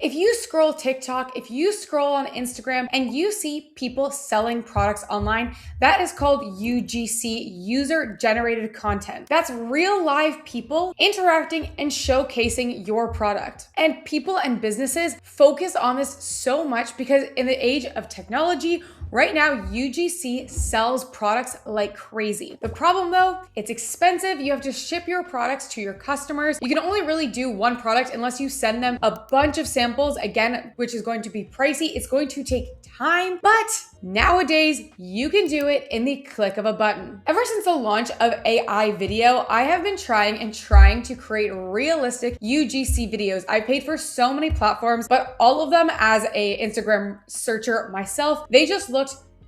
If you scroll TikTok, if you scroll on Instagram and you see people selling products online, that is called UGC, user generated content. That's real live people interacting and showcasing your product. And people and businesses focus on this so much because in the age of technology, right now, UGC sells products like crazy. The problem though, it's expensive. You have to ship your products to your customers. You can only really do one product unless you send them a bunch of samples, again, which is going to be pricey. It's going to take time, but nowadays you can do it in the click of a button. Ever since the launch of AI video, I have been trying to create realistic UGC videos. I paid for so many platforms, but all of them as a Instagram searcher myself, they just looked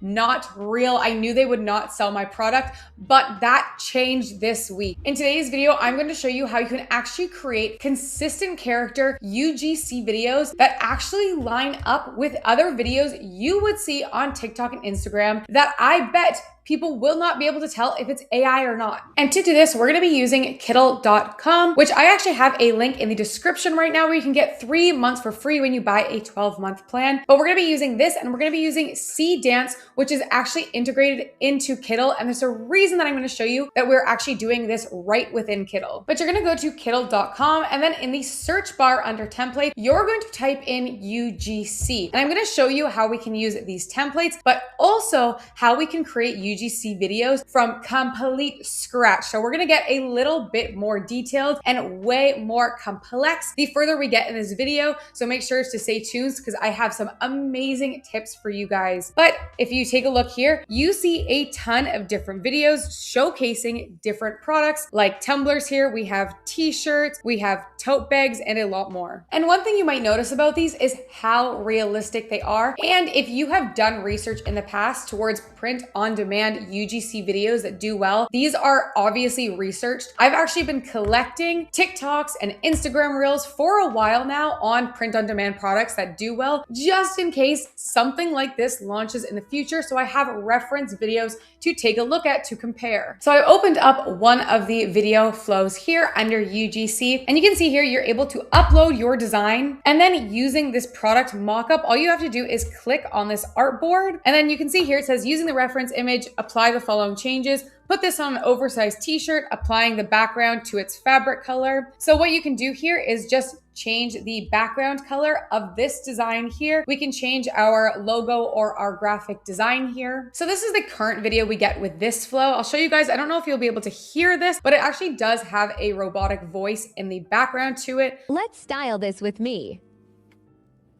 not real. I knew they would not sell my product, but that changed this week. In today's video, I'm going to show you how you can actually create consistent character UGC videos that actually line up with other videos you would see on TikTok and Instagram that I bet people will not be able to tell if it's AI or not. And to do this, we're gonna be using Kittl.com, which I actually have a link in the description right now where you can get 3 months for free when you buy a 12-month plan. But we're gonna be using this and we're gonna be using Seedance, which is actually integrated into Kittl. And there's a reason that I'm gonna show you that we're actually doing this right within Kittl. But you're gonna go to Kittl.com and then in the search bar under template, you're going to type in UGC. And I'm gonna show you how we can use these templates, but also how we can create UGC videos from complete scratch. So we're gonna get a little bit more detailed and way more complex the further we get in this video. So make sure to stay tuned because I have some amazing tips for you guys. But if you take a look here, you see a ton of different videos showcasing different products like tumblers here. We have t-shirts, we have tote bags, and a lot more. And one thing you might notice about these is how realistic they are. And if you have done research in the past towards print on demand UGC videos that do well, these are obviously researched. I've actually been collecting TikToks and Instagram reels for a while now on print on demand products that do well, just in case something like this launches in the future. So I have reference videos to take a look at to compare. So I opened up one of the video flows here under UGC, and you can see here you're able to upload your design, and then using this product mockup, all you have to do is click on this artboard, and then you can see here it says using the reference image, apply the following changes. Put this on an oversized t-shirt, applying the background to its fabric color. So what you can do here is just change the background color of this design here. We can change our logo or our graphic design here. So this is the current video we get with this flow. I'll show you guys. I don't know if you'll be able to hear this, but it actually does have a robotic voice in the background to it. Let's style this with me.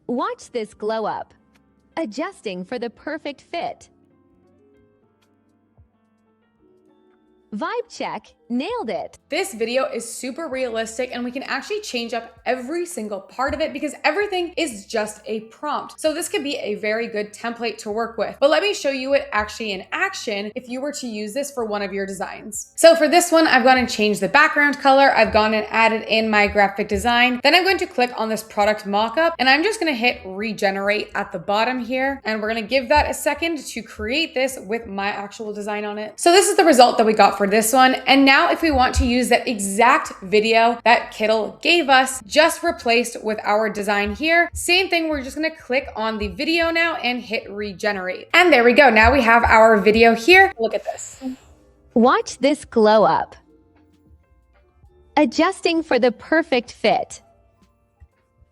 Watch this glow up. Adjusting for the perfect fit. Vibe check, nailed it. This video is super realistic and we can actually change up every single part of it because everything is just a prompt. So this could be a very good template to work with. But let me show you it actually in action if you were to use this for one of your designs. So for this one, I've gone and changed the background color. I've gone and added in my graphic design. Then I'm going to click on this product mockup and I'm just gonna hit regenerate at the bottom here. And we're gonna give that a second to create this with my actual design on it. So this is the result that we got for this one. And now if we want to use that exact video that Kittl gave us, just replaced with our design here, same thing, we're just gonna click on the video now and hit regenerate. And there we go, now we have our video here. Look at this. Watch this glow up. Adjusting for the perfect fit.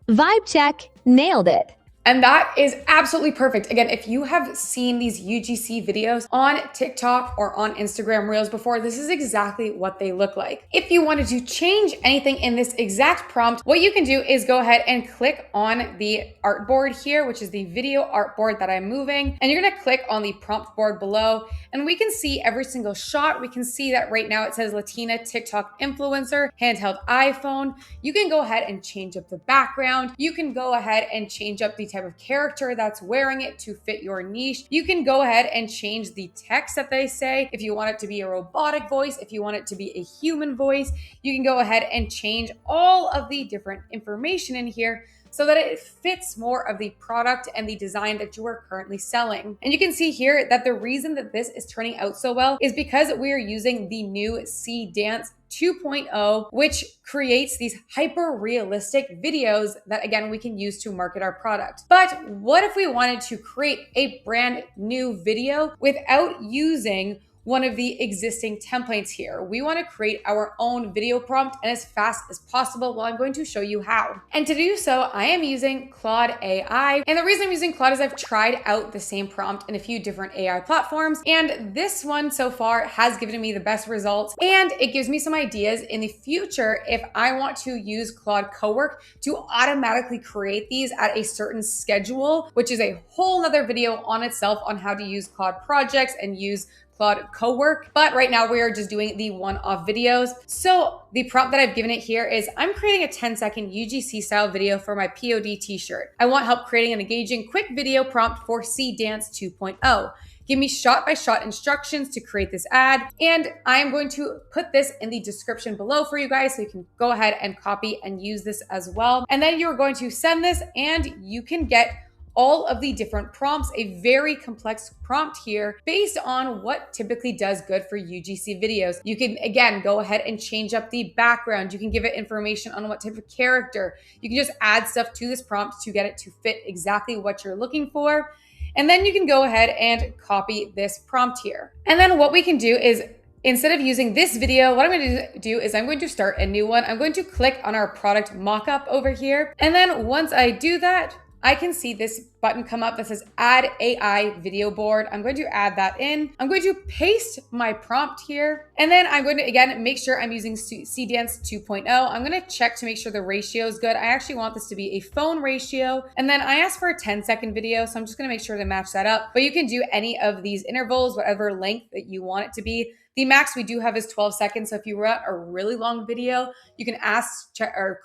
Vibe check, nailed it. And that is absolutely perfect. Again, if you have seen these UGC videos on TikTok or on Instagram Reels before, this is exactly what they look like. If you wanted to change anything in this exact prompt, what you can do is go ahead and click on the artboard here, which is the video artboard that I'm moving. And you're gonna click on the prompt board below and we can see every single shot. We can see that right now it says Latina TikTok influencer, handheld iPhone. You can go ahead and change up the background. You can go ahead and change up the type of character that's wearing it to fit your niche. You can go ahead and change the text that they say. If you want it to be a robotic voice, if you want it to be a human voice, you can go ahead and change all of the different information in here so that it fits more of the product and the design that you are currently selling. And you can see here that the reason that this is turning out so well is because we are using the new Seedance 2.0, which creates these hyper realistic videos that, again, we can use to market our product. But what if we wanted to create a brand new video without using one of the existing templates here? We want to create our own video prompt and as fast as possible. Well, I'm going to show you how. And to do so, I am using Claude AI. And the reason I'm using Claude is I've tried out the same prompt in a few different AI platforms. And this one so far has given me the best results. And it gives me some ideas in the future if I want to use Claude Cowork to automatically create these at a certain schedule, which is a whole nother video on itself on how to use Claude projects and use Claude Cowork. But right now we are just doing the one-off videos. So the prompt that I've given it here is I'm creating a 10-second UGC style video for my POD t-shirt. I want help creating an engaging quick video prompt for Seedance 2.0. Give me shot-by-shot instructions to create this ad. And I'm going to put this in the description below for you guys so you can go ahead and copy and use this as well. And then you're going to send this and you can get all of the different prompts, a very complex prompt here based on what typically does good for UGC videos. You can, again, go ahead and change up the background. You can give it information on what type of character. You can just add stuff to this prompt to get it to fit exactly what you're looking for. And then you can go ahead and copy this prompt here. And then what we can do is, instead of using this video, what I'm going to do is I'm going to start a new one. I'm going to click on our product mockup over here. And then once I do that, I can see this button come up that says add AI video board. I'm going to add that in. I'm going to paste my prompt here. And then I'm going to, again, make sure I'm using Seedance 2.0. I'm going to check to make sure the ratio is good. I actually want this to be a phone ratio. And then I asked for a 10-second video. So I'm just going to make sure to match that up. But you can do any of these intervals, whatever length that you want it to be. The max we do have is 12 seconds. So if you want a really long video, you can ask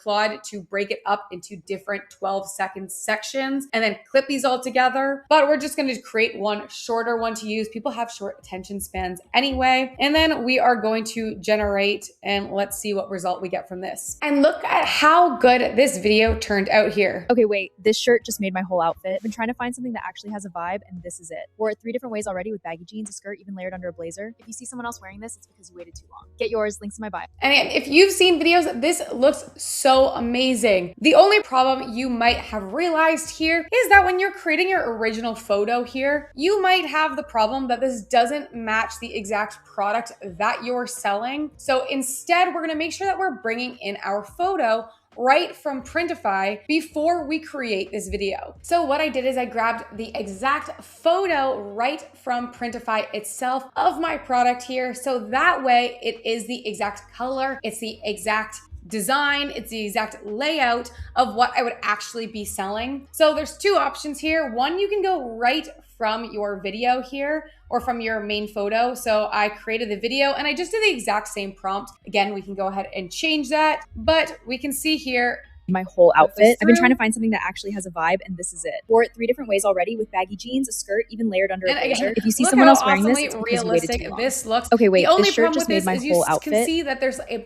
Claude to break it up into different 12-second sections and then clip these all together. But we're just going to create one shorter one to use. People have short attention spans anyway. And then we are going to generate, and let's see what result we get from this. And look at how good this video turned out here. Okay, wait, this shirt just made my whole outfit. I've been trying to find something that actually has a vibe, and this is it. Wore it 3 different ways already with baggy jeans, a skirt, even layered under a blazer. If you see someone else wearing this, it's because you waited too long. Get yours, links in my bio. And if you've seen videos, this looks so amazing. The only problem you might have realized here is that when you're creating your original photo here, you might have the problem that this doesn't match the exact product that you're selling. So instead, we're gonna make sure that we're bringing in our photo right from Printify before we create this video. So what I did is I grabbed the exact photo right from Printify itself of my product here. So that way it is the exact color, it's the exact design, it's the exact layout of what I would actually be selling. So there's 2 options here. One, you can go right from your video here or from your main photo. So I created the video and I just did the exact same prompt. Again, we can go ahead and change that, but we can see here my whole outfit. I've been trying to find something that actually has a vibe, and this is it. Wore it 3 different ways already with baggy jeans, a skirt, even layered under a blazer. If you see someone else wearing this, it's because you waited too long. This looks. Okay, wait, the only this shirt problem just with made this my is whole you outfit. can see that there's a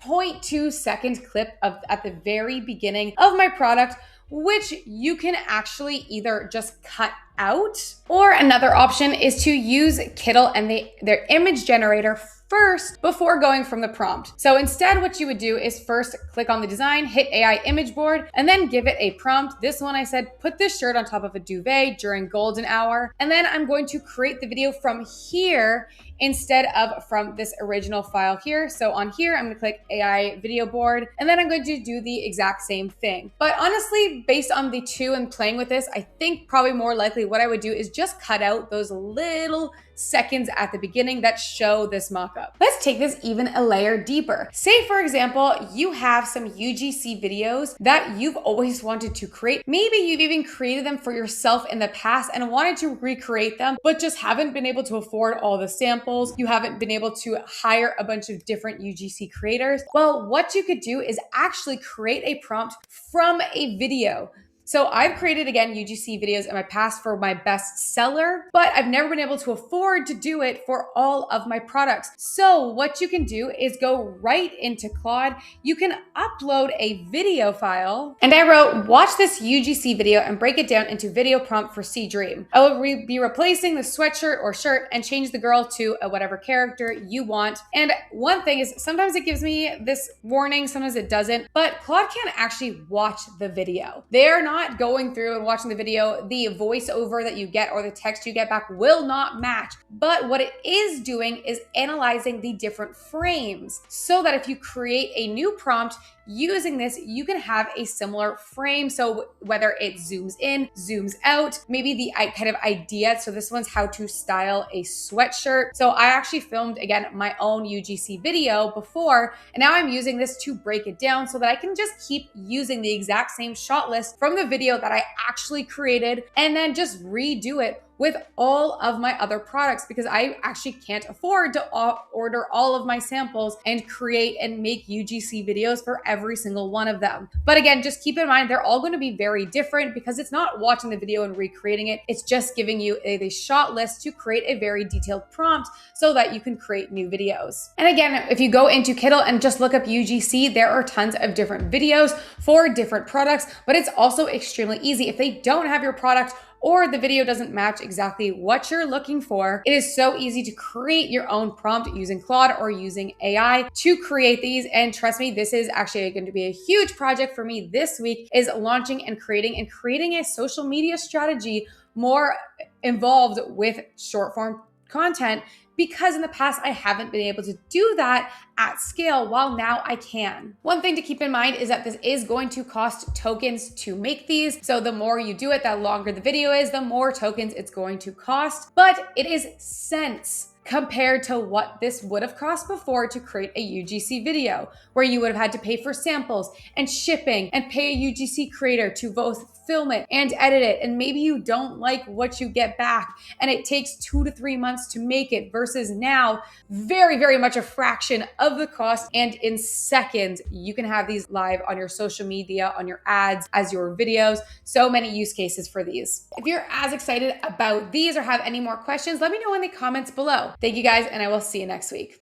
0.2 second clip of at the very beginning of my product, which you can actually either just cut out, or another option is to use Kittl and their image generator first before going from the prompt. So instead, what you would do is first click on the design, hit AI image board, and then give it a prompt. This one I said, put this shirt on top of a duvet during golden hour. And then I'm going to create the video from here instead of from this original file here. So on here, I'm gonna click AI video board, and then I'm going to do the exact same thing. But honestly, based on the 2 and playing with this, I think probably more likely what I would do is just cut out those little seconds at the beginning that show this mockup. Let's take this even a layer deeper. Say, for example, you have some UGC videos that you've always wanted to create. Maybe you've even created them for yourself in the past and wanted to recreate them, but just haven't been able to afford all the samples. You haven't been able to hire a bunch of different UGC creators. Well, what you could do is actually create a prompt from a video. So I've created, again, UGC videos in my past for my best seller, but I've never been able to afford to do it for all of my products. So what you can do is go right into Claude. You can upload a video file. And I wrote, watch this UGC video and break it down into video prompt for C Dream. I will be replacing the sweatshirt or shirt and change the girl to a whatever character you want. And one thing is, sometimes it gives me this warning, sometimes it doesn't, but Claude can't actually watch the video. They're not going through and watching the video. The voiceover that you get or the text you get back will not match. But what it is doing is analyzing the different frames so that if you create a new prompt using this, you can have a similar frame. So whether it zooms in, zooms out, maybe the kind of idea. So this one's how to style a sweatshirt. So I actually filmed, again, my own UGC video before, and now I'm using this to break it down so that I can just keep using the exact same shot list from the video that I actually created and then just redo it with all of my other products, because I actually can't afford to order all of my samples and create and make UGC videos for every single one of them. But again, just keep in mind, they're all going to be very different because it's not watching the video and recreating it. It's just giving you the shot list to create a very detailed prompt so that you can create new videos. And again, if you go into Kittl and just look up UGC, there are tons of different videos for different products, but it's also extremely easy. If they don't have your product or the video doesn't match exactly what you're looking for, it is so easy to create your own prompt using Claude or using AI to create these. And trust me, this is actually going to be a huge project for me this week, is launching and creating a social media strategy more involved with short form content, because in the past I haven't been able to do that at scale, while now I can. One thing to keep in mind is that this is going to cost tokens to make these. So the more you do it, the longer the video is, the more tokens it's going to cost. But it is cents compared to what this would have cost before to create a UGC video, where you would have had to pay for samples and shipping and pay a UGC creator to both film it and edit it. And maybe you don't like what you get back and it takes 2 to 3 months to make it, versus now very, very much a fraction of the cost. And in seconds, you can have these live on your social media, on your ads, as your videos. So many use cases for these. If you're as excited about these or have any more questions, let me know in the comments below. Thank you guys, and I will see you next week.